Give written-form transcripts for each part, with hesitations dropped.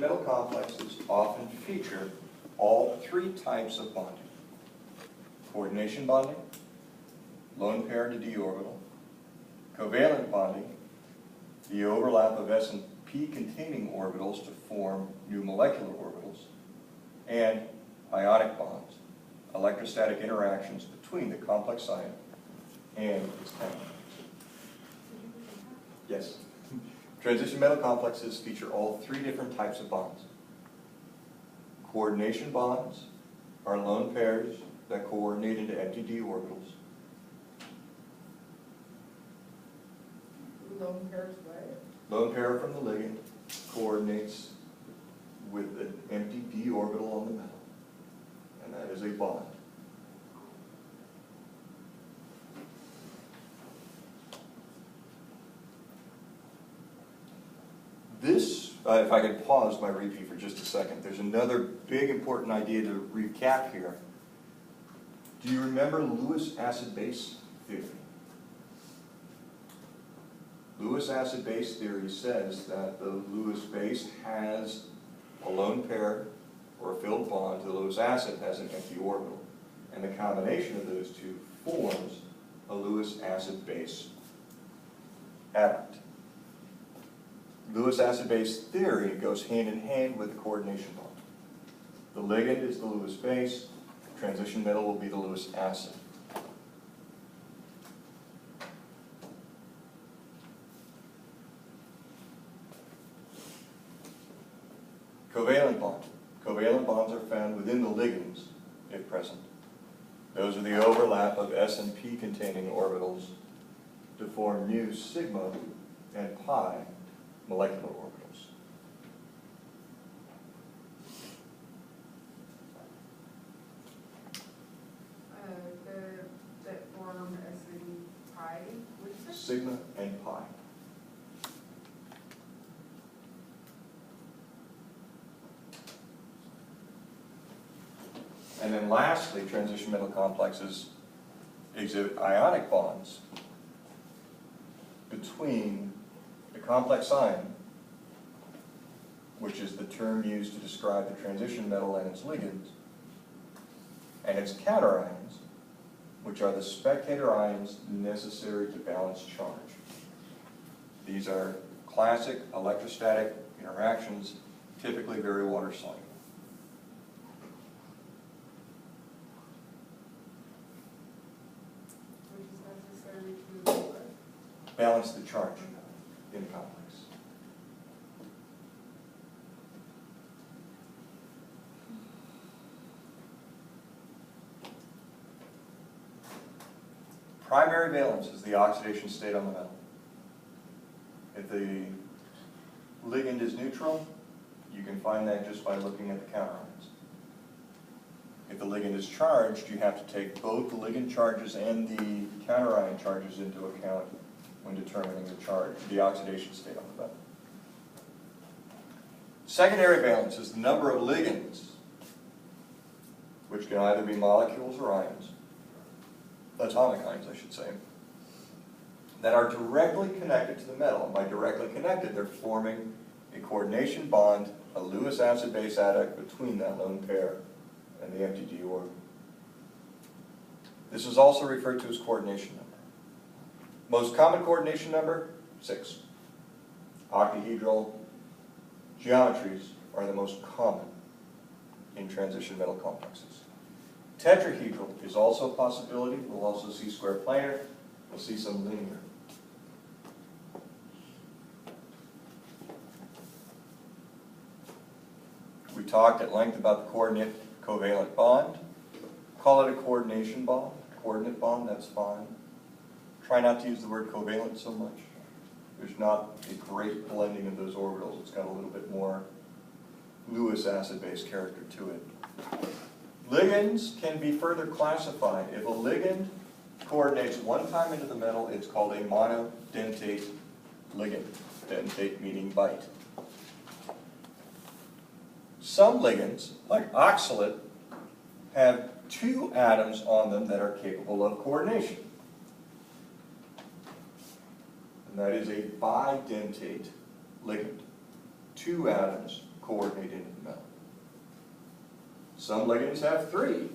metal complexes often feature all three types of bonding: coordination bonding, lone pair to d orbital, covalent bonding, the overlap of s and p containing orbitals to form new molecular orbitals, and ionic bonds, electrostatic interactions between the complex ion and its counterparts. Yes. Transition metal complexes feature all three different types of bonds. Coordination bonds are lone pairs that coordinate into empty d orbitals. Lone pairs what? Lone pair from the ligand coordinates with an empty d orbital on the metal, and that is a bond. This, if I could pause my repeat for just a second, there's another big important idea to recap here. Do you remember Lewis acid-base theory? Lewis acid-base theory says that the Lewis base has a lone pair or a filled bond. The Lewis acid has an empty orbital. And the combination of those two forms a Lewis acid-base adduct. Lewis acid-base theory goes hand in hand with the coordination bond. The ligand is the Lewis base. The transition metal will be the Lewis acid. Covalent bond. Covalent bonds are found within the ligands, if present. Those are the overlap of s and p containing orbitals to form new sigma and pi molecular orbitals. That form as in pi, which is Sigma and pi. And then lastly, transition metal complexes exhibit ionic bonds between the complex ion, which is the term used to describe the transition metal and its ligands, and its counterions, which are the spectator ions necessary to balance charge. These are classic electrostatic interactions, typically very water soluble. which is necessary to Balance the charge in the complex. Primary valence is the oxidation state on the metal. If the ligand is neutral, you can find that just by looking at the counterions. If the ligand is charged, you have to take both the ligand charges and the counterion charges into account when determining the charge, the oxidation state on the metal. Secondary valence is the number of ligands, which can either be molecules or ions, atomic ions I should say, that are directly connected to the metal. And by directly connected, they're forming a coordination bond, a Lewis acid-base adduct between that lone pair and the empty d orbital. This is also referred to as coordination number. Most common coordination number, 6. Octahedral geometries are the most common in transition metal complexes. Tetrahedral is also a possibility. We'll also see square planar. We'll see some linear. We talked at length about the coordinate covalent bond. Call it a coordination bond, coordinate bond, that's fine. Try not to use the word covalent so much. There's not a great blending of those orbitals. It's got a little bit more Lewis acid-based character to it. Ligands can be further classified. If a ligand coordinates one time into the metal, it's called a monodentate ligand. Dentate meaning bite. Some ligands, like oxalate, have 2 atoms on them that are capable of coordination. And that is a bidentate ligand. 2 atoms coordinate into the metal. Some ligands have 3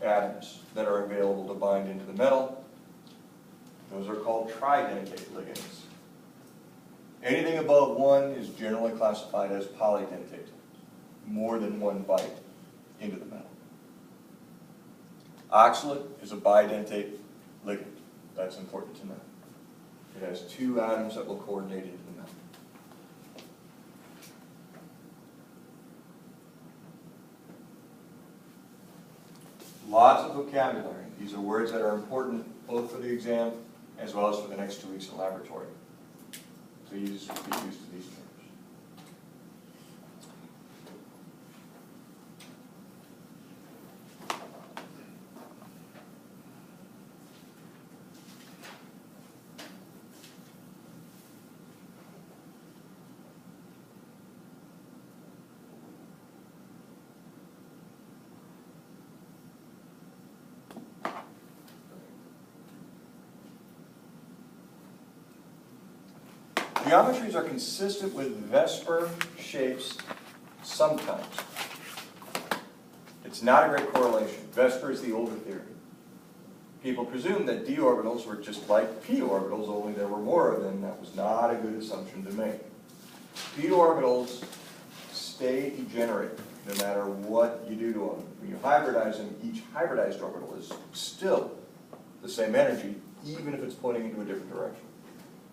atoms that are available to bind into the metal. Those are called tridentate ligands. Anything above 1 is generally classified as polydentate, more than 1 bite into the metal. Oxalate is a bidentate ligand. That's important to know. It has 2 atoms that will coordinate into the metal. Lots of vocabulary. These are words that are important both for the exam as well as for the next 2 weeks in laboratory. Please get used to these terms. Geometries are consistent with Vesper shapes sometimes. It's not a great correlation. Vesper is the older theory. People presumed that d orbitals were just like p orbitals, only there were more of them. That was not a good assumption to make. P orbitals stay degenerate no matter what you do to them. When you hybridize them, each hybridized orbital is still the same energy, even if it's pointing into a different direction.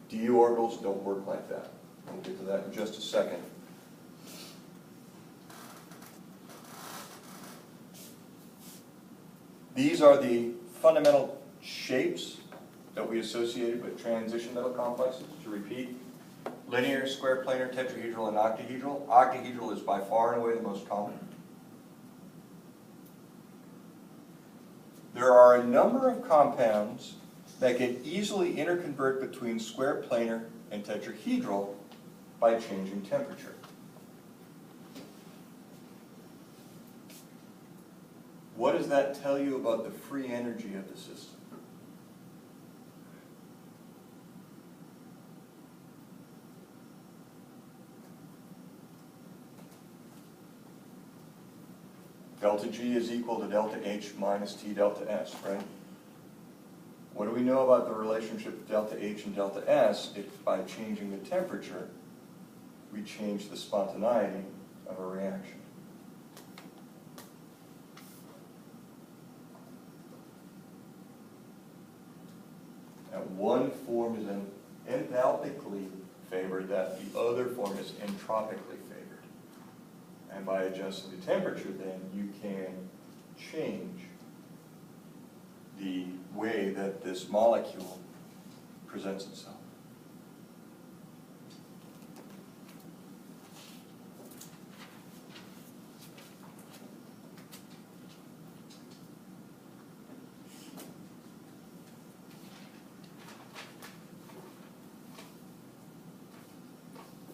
d orbitals don't work like that. We'll get to that in just a second. These are the fundamental shapes that we associated with transition metal complexes. To repeat, linear, square planar, tetrahedral, and octahedral. Octahedral is by far and away the most common. There are a number of compounds that can easily interconvert between square planar and tetrahedral by changing temperature. What does that tell you about the free energy of the system? Delta G is equal to delta H minus T delta S, right? What do we know about the relationship of delta H and delta S if by changing the temperature, we change the spontaneity of a reaction? That one form is enthalpically favored, that the other form is entropically favored. And by adjusting the temperature, then, you can change the way that this molecule presents itself.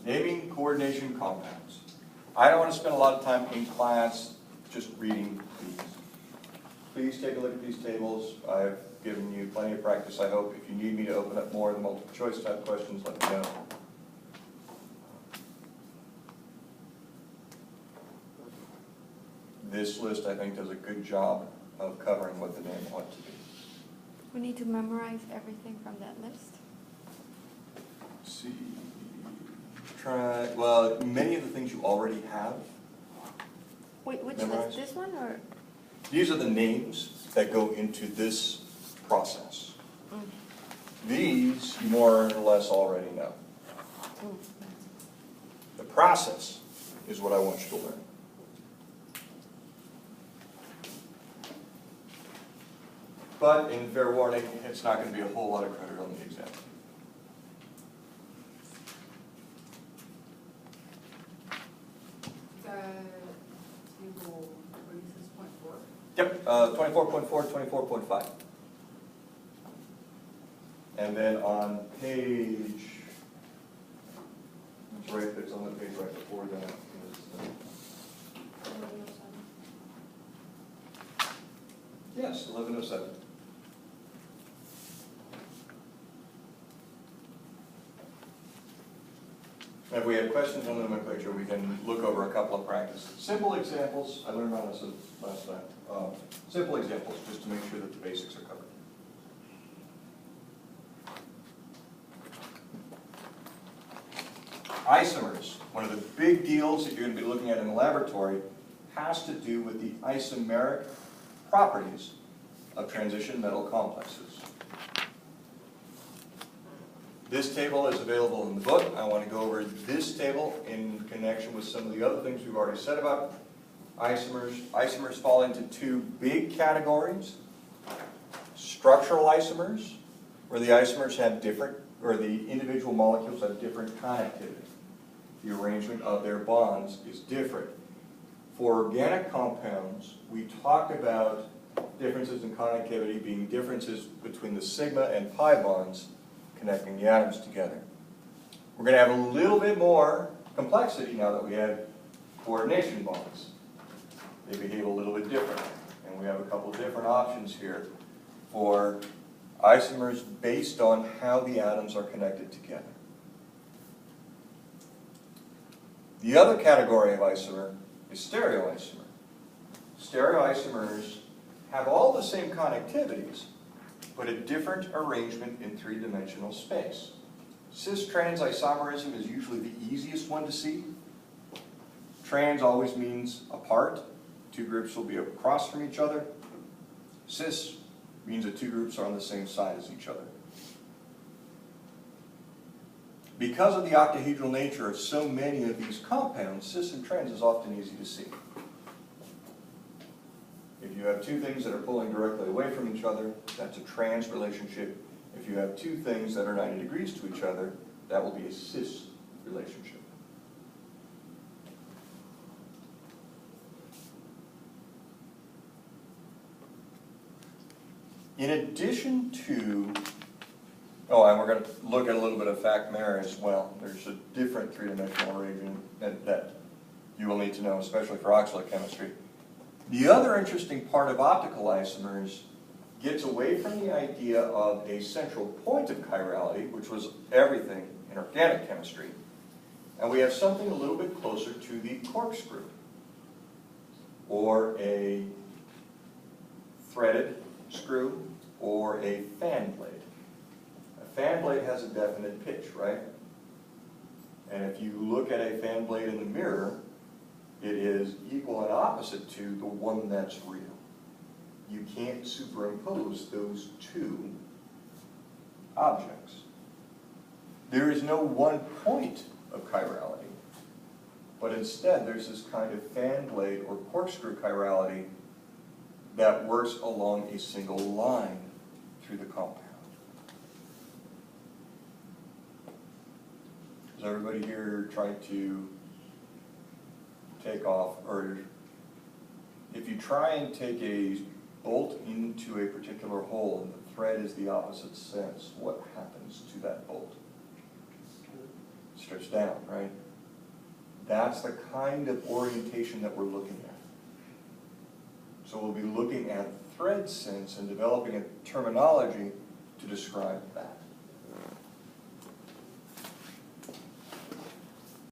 Naming coordination compounds. I don't want to spend a lot of time in class just reading these. Please take a look at these tables. I've given you plenty of practice, I hope. If you need me to open up more of the multiple choice type questions, let me know. This list, I think, does a good job of covering what the name ought to be. We need to memorize everything from that list. Let's see. Well, many of the things you already have. Wait, which memorized. list? This one or? These are the names that go into this process. These you more or less already know. The process is what I want you to learn. But in fair warning, it's not going to be a whole lot of credit on the exam. Table 26.4. Yep, 24.4, 24.5. And then on page, it's right, it's on the page right before that. Yes, 1107. And if we have questions on the nomenclature, we can look over a couple of practices. Simple examples, I learned on this last time. Simple examples, just to make sure that the basics are covered. Isomers, one of the big deals that you're going to be looking at in the laboratory, has to do with the isomeric properties of transition metal complexes. This table is available in the book. I want to go over this table in connection with some of the other things we've already said about isomers. Isomers fall into two big categories. Structural isomers, where the isomers have different, or the individual molecules have different connectivity. The arrangement of their bonds is different. For organic compounds, we talked about differences in connectivity being differences between the sigma and pi bonds connecting the atoms together. We're going to have a little bit more complexity now that we have coordination bonds. They behave a little bit differently, and we have a couple different options here for isomers based on how the atoms are connected together. The other category of isomer is stereoisomer. Stereoisomers have all the same connectivities, but a different arrangement in three-dimensional space. Cis-trans isomerism is usually the easiest one to see. Trans always means apart. Two groups will be across from each other. Cis means that two groups are on the same side as each other. Because of the octahedral nature of so many of these compounds, cis and trans is often easy to see. If you have two things that are pulling directly away from each other, that's a trans relationship. If you have two things that are 90 degrees to each other, that will be a cis relationship. In addition to, and we're going to look at a little bit of fact matter as well. There's a different three-dimensional arrangement that you will need to know, especially for oxalate chemistry. The other interesting part of optical isomers gets away from the idea of a central point of chirality, which was everything in organic chemistry, and we have something a little bit closer to the corkscrew, or a threaded screw, or a fan blade. A fan blade has a definite pitch, right? And if you look at a fan blade in the mirror, it is equal and opposite to the one that's real. You can't superimpose those two objects. There is no one point of chirality, but instead there's this kind of fan blade or corkscrew chirality that works along a single line through the compound. Does everybody here try to take off, or if you try and take a bolt into a particular hole and the thread is the opposite sense, what happens to that bolt? It strips down, right? That's the kind of orientation that we're looking at. So we'll be looking at thread sense and developing a terminology to describe that.